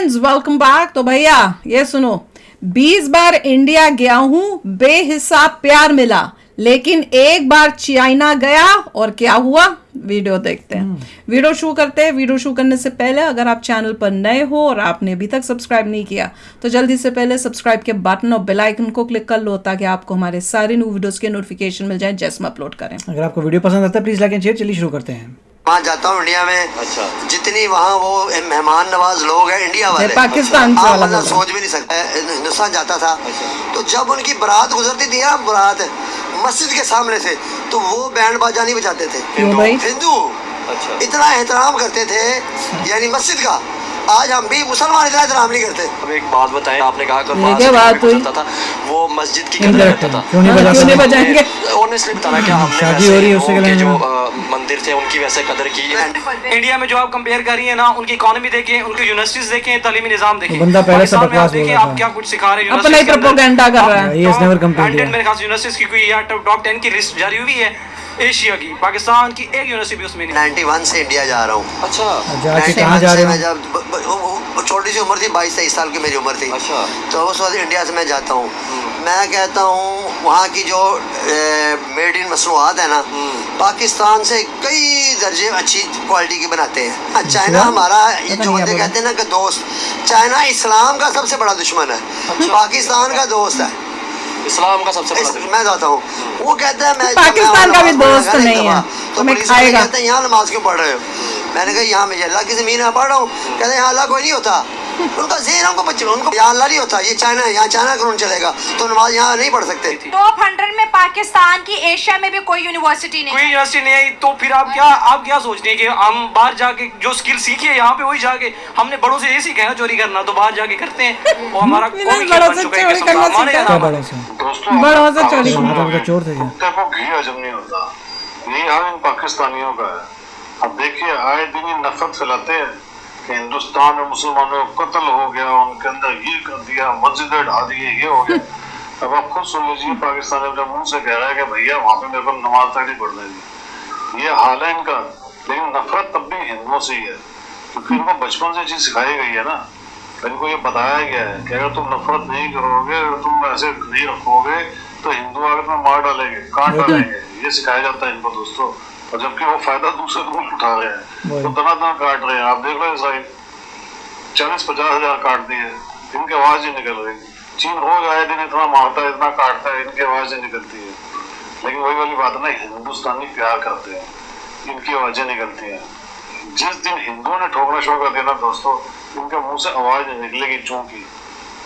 Friends welcome back. तो भैया ये सुनो, 20 बार इंडिया गया हूं, बेहिसाब प्यार मिला, लेकिन एक बार चाइना गया और क्या हुआ, वीडियो देखते हैं। वीडियो शुरू करते हैं। वीडियो शुरू करने से पहले अगर आप चैनल पर नए हो और आपने अभी तक सब्सक्राइब नहीं किया तो जल्दी से पहले सब्सक्राइब के बटन और बेल आइकन को क्लिक कर लो ताकि आपको हमारे सारे न्यू वीडियोस के नोटिफिकेशन मिल जाए जैसे हम अपलोड करें। अगर आपको वीडियो पसंद आता है प्लीज लाइक एंड शेयर। चलिए शुरू करते हैं। वहाँ जाता हूँ इंडिया में। अच्छा। जितनी वहाँ वो मेहमान नवाज लोग हैं इंडिया वाले, पाकिस्तान से आप वाला मतलब बोल रहा सोच भी नहीं सकते। हिंदुस्तान जाता था अच्छा। तो जब उनकी बारात गुजरती थी ना, बारात मस्जिद के सामने से, तो वो बैंड बाजा नहीं बजाते थे। क्यों भाई? हिंदू अच्छा। इतना एहतराम करते थे यानी मस्जिद का। आज हम भी मुसलमान इतना एहतराम नहीं करते। अब एक बात बताएं, आपने कहा कि ये क्या बात हुई? था वो मस्जिद की क्यों कदर करता था। क्यों नहीं बजाएंगे? ऑनेस्टली बताना क्या हमने शादी हो रही है उससे वैसे क्या जो लेना? मंदिर थे उनकी वैसे कदर की। इंडिया में जो आप कंपेयर कर रही है ना, उनकी इकोनॉमी देखें, उनकी यूनिवर्सिटीज देखें, तालीमी निजाम देखें। बंदा पहले से पाकिस्तान में बकवास आप बोल देखिए रहा आप था। क्या कुछ सिखा रहे हैं। अपना ही प्रोपेगेंडा कर रहा है। He has never compared 100 here. मेरे ख्याल से यूनिवर्सिटीज की कोई या टॉप 10 की लिस्ट जारी हुई है एशिया की। पाकिस्तान की एक यूनिवर्सिटी भी उसमें नहीं। 91 से इंडिया जा रहा हूँ। अच्छा। जाके कहाँ जा रहे मैं हो? जब छोटी सी उम्र थी, 22-23 साल की मेरी उम्र थी। अच्छा। तो उस वक्त इंडिया से मैं जाता हूँ। मैं कहता हूँ वहाँ की जो मेड इन मसनूआत है ना, पाकिस्तान से कई दर्जे अच्छी क्वालिटी की बनाते हैं। चाइना हमारा जो बंदे कहते हैं ना कि दोस्त, चाइना इस्लाम का सबसे बड़ा दुश्मन है, पाकिस्तान का दोस्त है। इस्लाम का सबसे बड़ा मैं जाता हूँ, वो कहता है मैं पाकिस्तान का भी दोस्त नहीं है, तो तुम्हें पुलिस वाले खाएगा। कहते हैं यहाँ नमाज क्यों पढ़ रहे हो? मैंने कहा यहाँ मैं अल्लाह की ज़मीन में पढ़ रहा हूँ। कहते हैं यहाँ अल्लाह कोई नहीं होता। उनका ज़हन उनको बच्चे उनको यहाँ अल्लाह नहीं होता, ये चाइना है, यहाँ चाइना कानून चलेगा तो नमाज यहाँ नहीं पढ़ सकते। टॉप 100 में पाकिस्तान की एशिया में भी कोई यूनिवर्सिटी नहीं कोई है। यूनिवर्सिटी नहीं आई तो फिर आप क्या सोच रहे हैं कि हम बाहर जाके जो स्किल सीखी है यहाँ पे वही जाके हमने बड़ों से ये सीखा है ना चोरी करना, तो बाहर जाके करते हैं। वो हमारा कौमी खेल बन चुका है कि सब हमारे क्या यहाँ बड़ा सा? दोस्तों बड़ों से चोरी माता पिता चोर थे क्या? कुत्ते को घी हजम नहीं होता। यही हाल इन पाकिस्तानियों का है। अब देखिए आए दिन ये नफरत फैलाते हैं कि हिंदुस्तान में मुसलमानों का कत्ल हो गया, उनके अंदर ये कर दिया, मस्जिदें ढा दी, ये हो गया। अब आप खुद सुन लीजिए, पाकिस्तान अपने मुंह से कह रहा है कि भैया वहाँ पे मेरे को नमाज तक नहीं पढ़ने दी। ये हाल है इनका। लेकिन नफरत तब भी हिंदुओं से ही है क्योंकि इनको बचपन से चीज सिखाई गई है ना। इनको ये बताया गया है कि अगर तुम नफरत नहीं करोगे, अगर तुम ऐसे नहीं रखोगे तो हिंदू आगे तुम्हें मार डालेंगे, काट डालेंगे। ये सिखाया जाता है इनको दोस्तों। और जबकि वो फायदा दूसरे लोग उठा रहे हैं, तो तना काट रहे हैं। आप देख रहे हैं इसराइल 40-50 हजार काट दिए, इनकी आवाज ही निकल रही। चीन रोज आए दिन इतना मारता है, इतना काटता है, इनकी आवाज ही निकलती है। लेकिन वही वाली बात ना, हिंदुस्तानी प्यार करते हैं, इनकी आवाजें निकलती हैं। जिस दिन हिंदुओं ने ठोकना शुरू कर दिया ना दोस्तों, इनके मुंह से आवाज निकलेगी चूं की।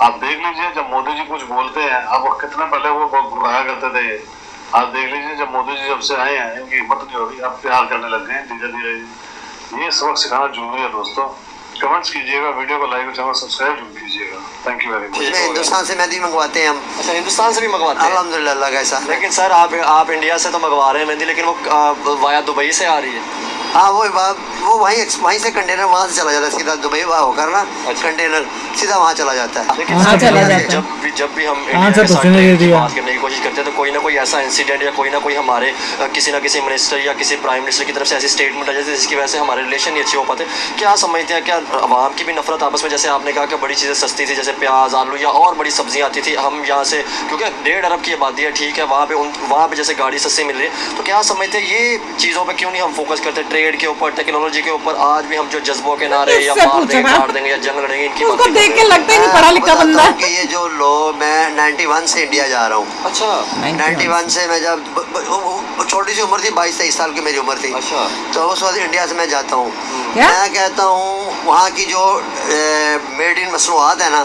आप देख लीजिए जब मोदी जी कुछ बोलते हैं, अब कितने पहले वो बहुत बुराया करते थे। आप देख लीजिए जब मोदी जी जब से आए हैं, इनकी हिम्मत नहीं हो रही, अब प्यार करने लग गए हैं धीरे धीरे। ये सबक सिखाना जरूरी है दोस्तों। कमेंट्स कीजिएगा, वीडियो को लाइक और चैनल सब्सक्राइब जरूर कीजिएगा। Thank you very much. उसमें हिंदुस्तान से मेहंदी मंगवाते हैं हम। अच्छा, हिंदुस्तान से भी मंगवाते हैं? अल्हम्दुलिल्लाह अल्लाह का एहसान है। लेकिन सर आप इंडिया से तो मंगवा रहे हैं मेहंदी, लेकिन वो वाया दुबई से आ रही है। हाँ वो वहीं से कंटेनर वहाँ से चला जाता है सीधा दुबई वहाँ होकर ना। कंटेनर सीधा वहाँ चला जाता है। लेकिन हाँ, सर, चला जाता है। जब भी हम हाँ, इंडिया सर, के साथ पूछने के ट्रेड की लिए बात करने की कोशिश करते हैं तो कोई ना कोई ऐसा इंसिडेंट या कोई ना कोई हमारे किसी ना किसी मिनिस्टर या किसी प्राइम मिनिस्टर की तरफ से ऐसी स्टेटमेंट आ जाती है जिसकी वजह से हमारे रिलेशन नहीं अच्छे हो पाते। क्या समझते हैं, क्या आवाम की भी नफरत आपस में, जैसे आपने कहा कि बड़ी चीज़ें सस्ती थी जैसे प्याज आलू या और बड़ी सब्जियाँ आती थी, हम यहाँ से क्योंकि 1.5 अरब की आबादी है, ठीक है, वहाँ पे जैसे गाड़ी सस्ती मिल रही है, तो क्या समझते हैं ये चीज़ों पर क्यों नहीं हम फोकस करते, ट्रेड के ऊपर, टेक्नोलॉजी के ऊपर? आज भी हम जो जज्बों के नारे या मार देंगे, काट देंगे या जंग लड़ेंगे, इनकी उसको बातें देख के करते हैं। लगता ही नहीं पढ़ा लिखा बंदा है। कि ये जो लोग, मैं 91 से इंडिया जा रहा हूँ। अच्छा। 91 से मैं जब छोटी सी उम्र थी, 22-23 साल की मेरी उम्र थी। अच्छा। तो उस वक्त इंडिया से मैं जाता हूँ। क्या? मैं कहता हूँ वहाँ की जो मेड इन मसनूआत है ना,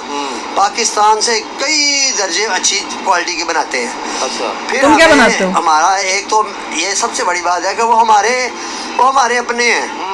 पाकिस्तान से कई दर्जे अच्छी क्वालिटी की बनाते हैं। अच्छा। फिर तुम क्या हमें- बनाते हो? हमारा एक तो ये सबसे बड़ी बात है कि वो हमारे अपने हैं।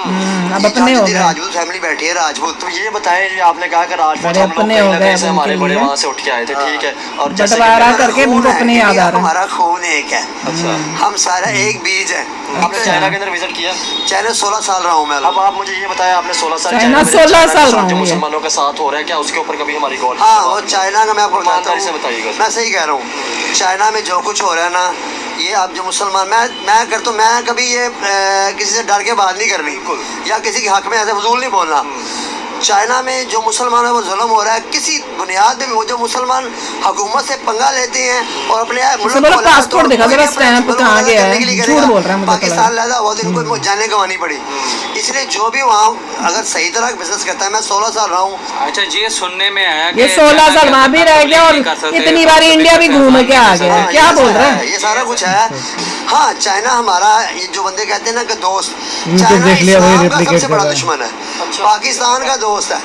अब अपने हो गए। राजपूत फैमिली बैठी है, राजपूत। तो ये बताएं, जो आपने कहा कि राजपूत बड़े हम लोग अपने कहीं हो ना गए कहीं से अब हमारे उनके बड़े लिए। वहाँ से उठ के आए थे, ठीक है, और जैसे कि बंटवारा मैंने- करके उनको अपने याद आ रहा है। हमारा खून एक है। अच्छा। हम सारा एक बीज है। आपने चाइना के अंदर विजिट किया? चाइना 16 साल रहा हूँ मैं। अब आप मुझे ये बताया, आपने 16 साल चाइना में 16 के साल साथ रहा जो हूँ ये। मुसलमानों के साथ हो रहा है, क्या उसके ऊपर कभी हमारी गौर? हाँ, वो चाइना का मैं आपको बताता ईमानदारी से हूँ। बताइएगा। मैं सही कह रहा हूँ। चाइना में जो कुछ हो रहा है ना, ये आप जो मुसलमान, मैं कभी ये किसी से डर के बात नहीं करनी, या किसी के हक में ऐसे फजूल नहीं बोलना। चाइना में जो मुसलमानों पर जुल्म हो रहा है किसी बुनियाद पे भी, वो जो मुसलमान हुकूमत से पंगा लेते हैं और अपने बोला पासपोर्ट देखा जरा स्टैंप कहाँ गया है, झूठ बोल रहा है मुझे पाकिस्तान लादा हुआ तो इनको जाने गंवानी पड़ी। इसलिए जो भी वहाँ अगर सही तरह बिजनेस करता है, मैं 16 साल रहा हूँ। अच्छा जी, ये सुनने में आया ये 16 साल वहाँ भी रह गया और इतनी बार इंडिया भी घूम के आ गया, क्या बोल रहा है? ये सारा कुछ है। हाँ, चाइना हमारा, ये जो बंदे कहते हैं ना कि दोस्त, YouTube देख लिया वही इस्लाम का replicate सबसे कर बड़ा रहा है। दुश्मन है, पाकिस्तान का दोस्त है,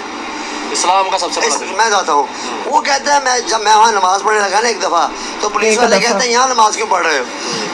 इस्लाम का सबसे बड़ा दुश्मन। मैं जाता हूँ। वो कहता है, जब मैं वहाँ नमाज पढ़ने लगा ना एक दफा, तो पुलिस वाले कहते हैं यहाँ नमाज क्यों पढ़ रहे हो?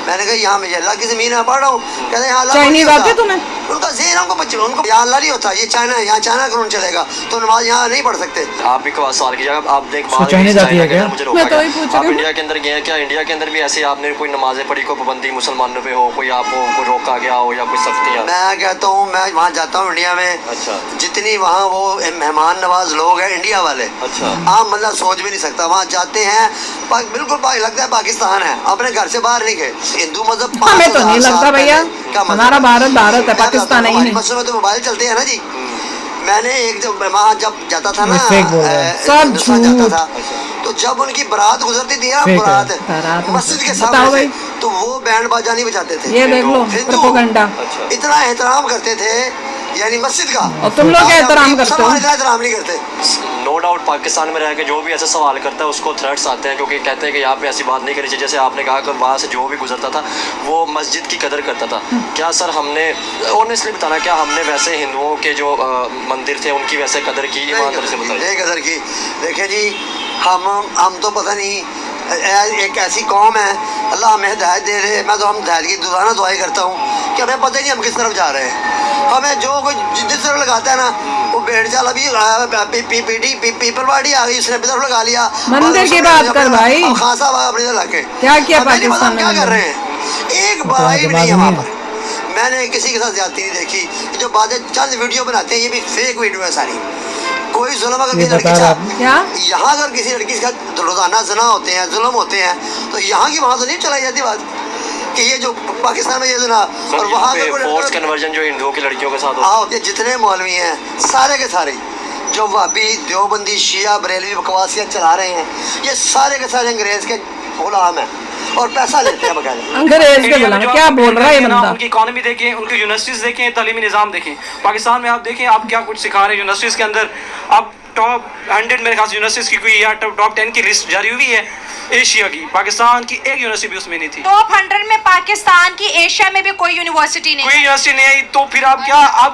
मैंने कहा यहाँ मैं अल्लाह की ज़मीन में पढ़ रहा हूँ। कहते हैं यहाँ अल्लाह चाइनीज आते तुम्हें? उनका ज़हन, हमको बच्चे, उनको यहाँ अल्लाह नहीं होता, ये चाइना है, यहाँ चाइना कानून चलेगा तो नमाज यहाँ नहीं पढ़ सकते। आप भी सवाल कीजिएगा, आप देख चाइनीज आती है क्या? मुझे मैं तो वही पूछ आप रही हूँ। इंडिया के अंदर गए हैं क्या? इंडिया के अंदर भी ऐसे आपने कोई नमाजें पढ़ी, कोई पाबंदी मुसलमानों पे हो, कोई आपको कोई रोका गया हो या कोई सख्तियाँ? मैं कहता हूँ, मैं वहाँ जाता हूँ इंडिया में, अच्छा, जितनी वहाँ वो मेहमान नवाज लोग हैं इंडिया वाले, अच्छा, आम बंदा सोच भी नहीं सकता। वहाँ जाते हैं बिल्कुल लगता है पाकिस्तान है, अपने घर से बाहर नहीं गए। हिंदू मजहब हमें तो नहीं लगता भैया, हमारा भारत भारत है, पाकिस्तान नहीं है। मस्जिद में तो मोबाइल चलते हैं ना जी। मैंने एक जब वहाँ जब जाता था ना, सब जाता था, तो जब उनकी बारात गुजरती थी ना, बारात मस्जिद के सामने, तो वो बैंड बाजा नहीं बजाते थे। ये देख लो प्रोपेगेंडा, इतना एहतराम करते थे यानी मस्जिद का, और तुम लोग एहतराम करते हो? एहतराम नहीं करते। नो डाउट पाकिस्तान में रह के जो भी ऐसा सवाल करता है उसको थ्रेट्स आते हैं, क्योंकि कहते हैं कि यहाँ पे ऐसी बात नहीं करनी चाहिए। जैसे आपने कहा कि वहाँ से जो भी गुजरता था वो मस्जिद की कदर करता था। क्या सर हमने ऑनेस्टली बताना, क्या हमने वैसे हिंदुओं के जो मंदिर थे उनकी वैसे कदर की? ईमानदारी से बताइए। नहीं कदर की। देखिए जी, हम तो पता नहीं, एक ऐसी कौम है, अल्लाह हमें हिदायत दे रहे। मैं तो हम हिदायत की रोज़ाना दुआई करता हूँ कि हमें पता ही नहीं हम किस तरफ जा रहे हैं। हमें जो कोई जिस तरफ लगाता है ना, वो भेड़ चाल, अभी पीपलवाड़ी आ गई, उसने भी तरफ लगा लिया। मंदिर की बात कर भाई, खान साहब अपनी तरफ लाके क्या किया पाकिस्तान में? क्या कर रहे हैं? एक बुराई भी नहीं है वहाँ पर। मैंने किसी के साथ ज्यादती नहीं देखी। जो बातें चंद वीडियो बनाते हैं, ये भी फेक वीडियो है सारी। कोई जुल्म अगर किसी लड़की क्या यहाँ अगर किसी लड़की के साथ रोजाना ज़ना होते हैं, जुल्म होते हैं, तो यहाँ की वहाँ तो नहीं चलाई जाती बात कि ये जो पाकिस्तान में ये ज़ना और वहाँ फोर्स कन्वर्जन जो हिंदुओं की लड़कियों के साथ आओ, ये जितने मौलवी हैं सारे के सारे, जो वाबी देवबंदी शिया बरेलवी बकवासियाँ चला रहे हैं, ये सारे के सारे अंग्रेज के गुलाम हैं और पैसा लेते हैं बकायदा। अंग्रेज के गुलाम, क्या बोल रहा है ये बंदा? उनकी इकोनॉमी देखें, उनकी यूनिवर्सिटीज देखें, तालीमी निज़ाम देखें। पाकिस्तान में आप देखें आप क्या कुछ सिखा रहे हैं यूनिवर्सिटीज़ के अंदर। आप टॉप 100 मेरे ख्याल से यूनिवर्सिटीज़ की कोई या टॉप 10 की लिस्ट जारी हुई है एशिया की, पाकिस्तान की एक यूनिवर्सिटी भी उसमें नहीं थी। टॉप 100 में पाकिस्तान की, एशिया में भी कोई यूनिवर्सिटी नहीं, कोई यूनिवर्सिटी नहीं आई। तो फिर आप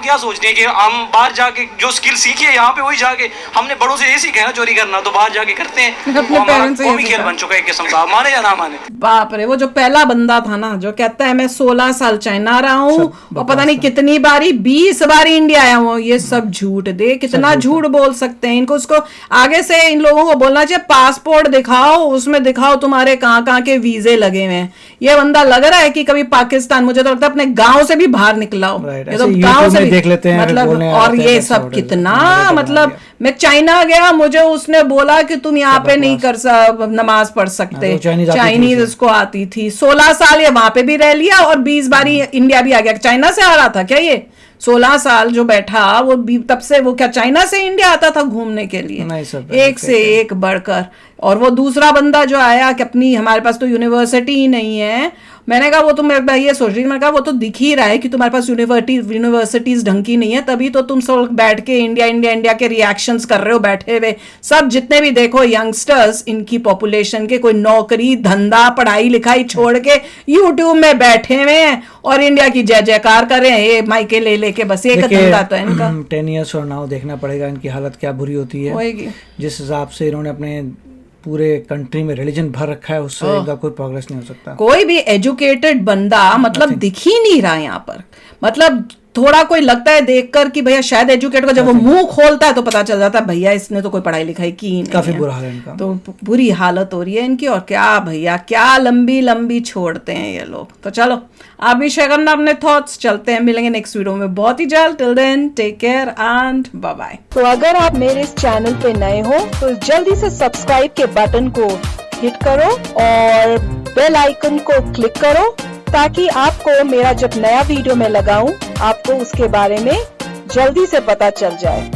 क्या सोच रहे हैं कि हम बाहर जाके जो स्किल सीखे यहाँ पे वही जाके, हमने बड़ों से ये सीखा है ना चोरी करना, तो बाहर जाके करते हैं। वो हमारा कौमी खेल बन चुका है एक किस्म का, माने या ना माने। बाप रे, वो जो पहला बंदा था ना जो कहता है मैं 16 साल चाइना रहा हूँ और पता नहीं कितनी बारी 20 बारी इंडिया आया हूँ, ये सब झूठ। दे कितना झूठ बोल सकते हैं इनको। उसको आगे से इन लोगों को बोलना चाहिए पासपोर्ट दिखाओ, उसमें दिखाओ तुम्हारे कहाँ के वीजे लगे हुए हैं। ये बंदा लग रहा है कि कभी पाकिस्तान, मुझे तो लगता है अपने गांव से भी बाहर निकला हो। ये तो गांव से भी देख लेते हैं, मतलब, और ये सब कितना मतलब, मैं चाइना गया, मुझे उसने बोला कि तुम यहाँ पे नहीं कर नमाज पढ़ सकते। चाइनीज उसको आती थी। 16 साल ये वहां पे भी रह लिया और 20 बारी इंडिया भी आ गया। चाइना से आ रहा था क्या ये? 16 साल जो बैठा वो तब से वो क्या चाइना से इंडिया आता था घूमने के लिए? एक से एक बढ़कर। और वो दूसरा बंदा जो आया कि अपनी, हमारे पास तो यूनिवर्सिटी ही नहीं है। मैंने कहा वो तो मैं ये सोच रही, मैंने कहा वो तो दिख ही रहा है कि तुम्हारे पास यूनिवर्सिटीज ढंग की नहीं है, तभी तो तुम सब बैठ के इंडिया के रिएक्शंस कर रहे हो बैठे हुए। सब जितने भी देखो यंगस्टर्स, इनकी पॉपुलेशन के कोई नौकरी धंधा पढ़ाई लिखाई छोड़ के यूट्यूब में बैठे हुए हैं और इंडिया की जय जयकार कर रहे हैं, ये माइके ले लेके। बस एक धंधा तो है इनका। 10 ईयर्स और नाउ देखना पड़ेगा इनकी हालत क्या बुरी होती है। जिस हिसाब से इन्होंने अपने पूरे कंट्री में रिलीजन भर रखा है, उससे इनका कोई प्रोग्रेस नहीं हो सकता। कोई भी एजुकेटेड बंदा मतलब दिख ही नहीं रहा यहाँ पर। मतलब थोड़ा कोई लगता है देखकर कि भैया शायद एजुकेट को, जब वो मुंह खोलता है तो पता चल जाता है भैया इसने तो कोई पढ़ाई लिखाई की नहीं। काफी बुरा हाल है इनका। तो बुरी हालत हो रही है इनकी। और क्या भैया, क्या लंबी लंबी छोड़ते हैं ये लोग। तो चलो आप भी शेयर करना अपने थॉट्स। चलते हैं, मिलेंगे नेक्स्ट वीडियो में बहुत ही जल्द। Till then take care and bye bye. तो अगर आप मेरे इस चैनल पे नए हो तो जल्दी से सब्सक्राइब के बटन को हिट करो और बेल आइकन को क्लिक करो, ताकि आपको मेरा जब नया वीडियो मैं लगाऊं आपको उसके बारे में जल्दी से पता चल जाए।